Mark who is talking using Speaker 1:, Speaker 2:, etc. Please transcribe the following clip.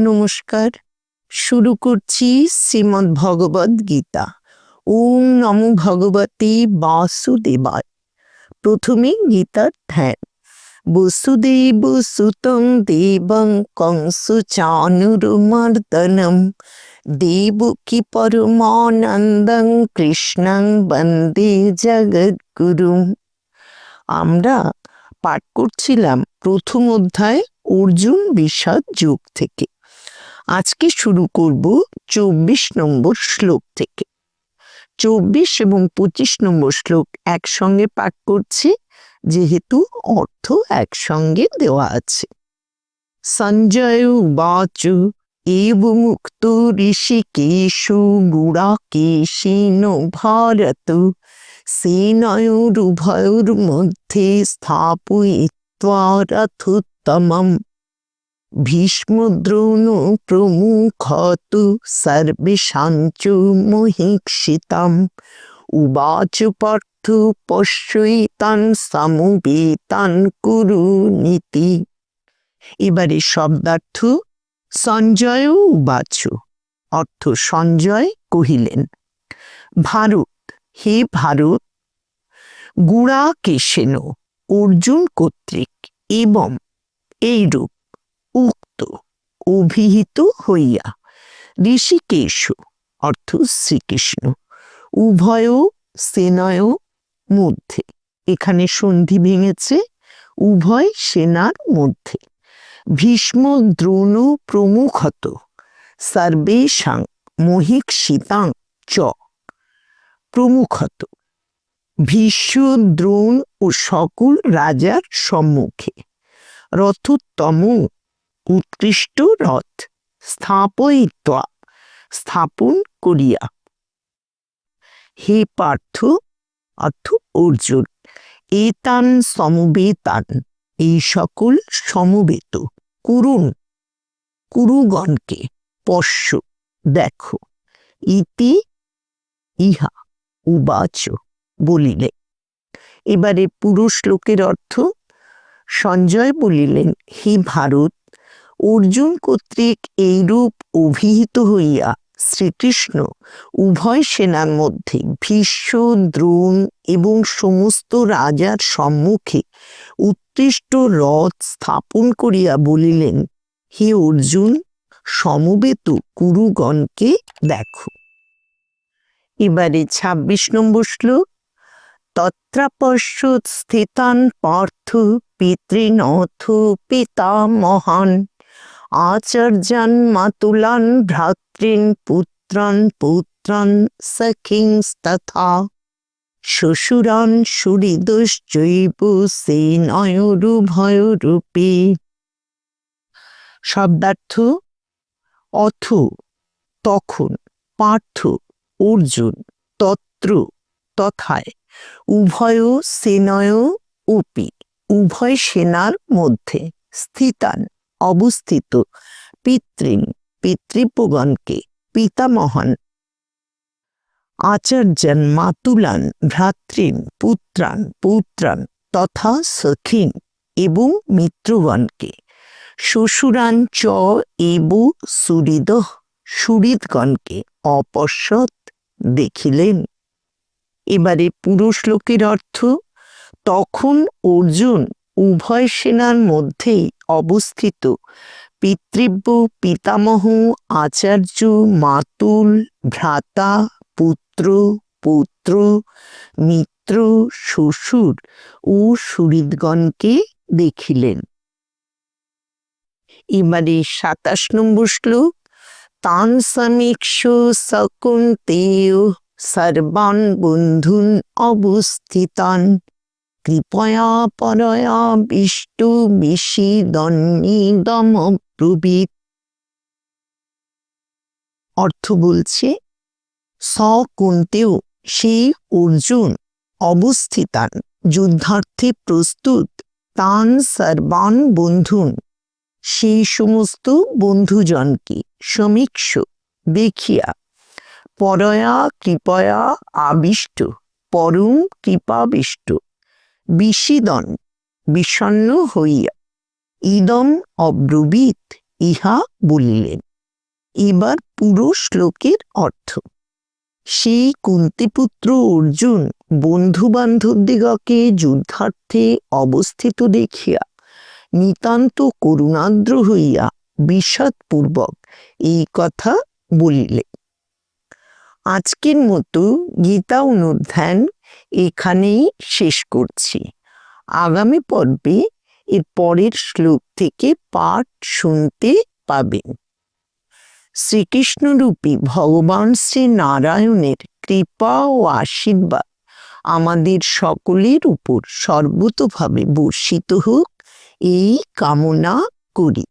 Speaker 1: নমস্কার। শুরু করছি শ্রীমদ্ ভগবদ গীতা। ওম নমো ভগবতে বাসুদেবায়। প্রথমে গীতার ধ্যান। বসুদেব সুতং দেবং কংসচানুরমর্দনম দেবকী পরমানন্দং কৃষ্ণং বন্দে জগদ্গুরুম। আমরা পাঠ করছিলাম প্রথম অধ্যায় অর্জুন বিষাদ যোগ থেকে। আজকে শুরু করব 24 নম্বর শ্লোক থেকে। 24 এবং 25 নম্বর শ্লোক একসঙ্গে পাঠ করছি, যেহেতু অর্থ একসঙ্গে দেওয়া আছে। সঞ্জয় উবাচ এবমুক্ত ঋষিকেশু গুড়াকেশেন ভারত সেনয়োরুভয়োর্মধ্যে স্থাপয়িত্বা রথোত্তমম ভীষ্মদ্রোণ প্রমুখত সর্বেষাঞ্চ মহীক্ষিতাম উবাচ পার্থ পশ্যৈতান সমবেতান কুরুনীতি। এবারে শব্দার্থ। সঞ্জয় উবাচ অর্থ সঞ্জয় কহিলেন, ভারত, হে ভারত, গুড়াকেশেন অর্জুন কর্তৃক, এবং এইরূপ উক্ত অভিহিত হইয়া, ঋষিকেশ অর্থ শ্রীকৃষ্ণ, উভয় সেনয় মধ্যে, এখানে সন্ধি ভেঙেছে, উভয় সেনার মধ্যে, ভীষ্ম দ্রোণ প্রমুখত সর্বেষাং মহীক্ষিতাং চ, প্রমুখত ভীষ্ম দ্রোণ ও সকল রাজার সম্মুখে, রথোত্তম উৎকৃষ্ট রথ, স্থাপয়িত্বা স্থাপন করিয়া। হে পার্থ অর্থ অর্জুন, এতান সমবেতান এই সকল সমবেত, কুরুন কুরুগণকে, পশ্য দেখো, ইতি ইহা উবাচ বলিলে। এবারে পুরো শ্লোকের অর্থ। সঞ্জয় বলিলেন, হে ভারত, অর্জুন কর্তৃক এইরূপ অভিহিত হইয়া শ্রীকৃষ্ণ উভয় সেনার মধ্যে ভীষ্ম দ্রোণ এবং সমস্ত রাজার সম্মুখে উৎকৃষ্ট রথ স্থাপন করিয়া বলিলেন, হে অর্জুন, সমবেত কুরুগণকে দেখো। এবারে 26 নম্বর শ্লোক। তত্রাপশ্যৎ স্থিতান পার্থ পিতৃনথ পিতামহান আচার্যান মাতুলান ভ্রাতৃন পুত্রান পুত্রান সখিংস্তথা শ্বশুরান সুহৃদশ্চৈব সেনয়োরুভয়োরূপে। শব্দার্থ। অথ তখন, পার্থ অর্জুন, তত্র তথায়, উভয় সেনয় উপি উভয় সেনার মধ্যে, স্থিতান অবস্থিত, পিতৃন পিতৃপগণকে, পিতামহান আচার্যান মাতুলান ভ্রাতৃন পুত্রান পুত্রান তথা সখিন এবং মিত্রগণকে, শ্বশুরান চ এব সুহৃদ সুহৃদগণকে অপশ্যৎ দেখিলেন। এবারে পুরো শ্লোকের অর্থ। তখন অর্জুন উভয় সেনার মধ্যেই অবস্থিত পিতৃব্য পিতামহ আচার্য মাতুল ভ্রাতা পুত্র পৌত্র মিত্র শ্বশুর ও সুহৃদগণকে দেখিলেন। এবারে 27 নম্বর শ্লোক। তান সমীক্ষ সকুন্তেয় সর্বান বন্ধুন অবস্থিতান কৃপয়া পরয়া বিষ্টু বিষিদন্নিদমব্রবীৎ। অর্থ বলছে, সকুন্তেয় সেই অর্জুন, অবস্থিতান যুদ্ধার্থে প্রস্তুত, তান সর্বান বন্ধুন সেই সমস্ত বন্ধুজনকে, সমীক্ষ দেখিয়া, পরয়া কৃপয়া আবিষ্ট পরম কৃপাবিষ্ট, বিষিদন বিষণ্ণ হইয়া, ইদম অব্রবীত ইহা বলিলেন। এবার পুরো শ্লোকের অর্থ। সেই কুন্তিপুত্র অর্জুন বন্ধু বান্ধবদিগকে যুদ্ধার্থে অবস্থিত দেখিয়া নিতান্ত করুণার্দ্র হইয়া বিষাদপূর্বক এই কথা বলিলেন। আজকের মতো গীতা অনুধ্যান এখানেই শেষ করছি। আগামী পর্বে এর পরের শ্লোক থেকে পাঠ শুনতে পাবেন। শ্রীকৃষ্ণরূপী ভগবান শ্রী নারায়ণের কৃপা ও আশীর্বাদ আমাদের সকলের উপর সর্বতোভাবে বর্ষিত হোক, এই কামনা করি।